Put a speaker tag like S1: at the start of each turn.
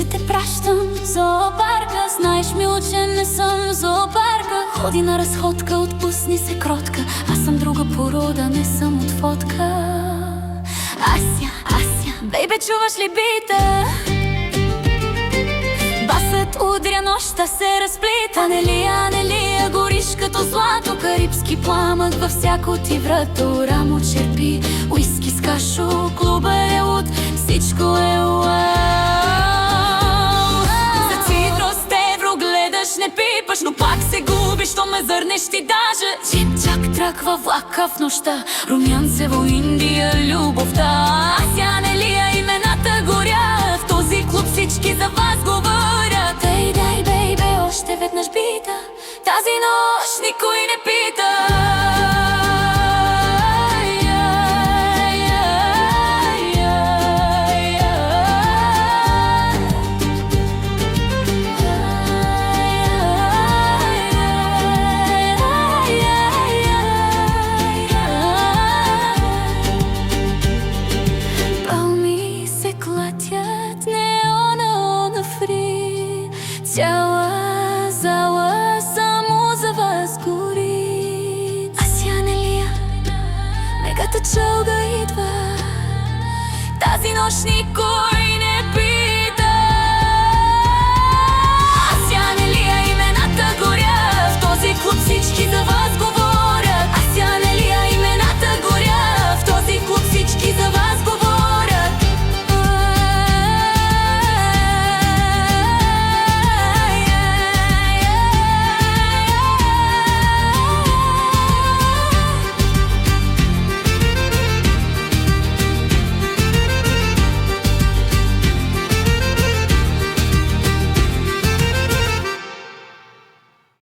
S1: че те пращам в зоопарка. Знаеш ми, че не съм в зоопарка. Ходи на разходка, отпусни се кротка. Аз съм друга порода, не съм от фотка. Ася, бейбе, чуваш ли бита? Басът удря, нощта се разплита. Анелия, гориш като злато. Карибски пламък във всяко ти врато. Рамо черпи, уиски с кашо. Клуба е от всичко е уау. За цитрус евро гледаш, не пипаш, но пак се губиш, то ме зърнеш ти даже. Чик-чак траква влака в нощта. Румянцево Индия, любовта. Ася, Анелия, имената горят. В този клуб всички за вас говорят. Дай, бейбе, още веднъж бита. Тази нощ никой не пита. Палми се клатят, неона фри. Цяла зала само за вас гори. Ася, Анелия, мегата чалга идва. Тази нощ никой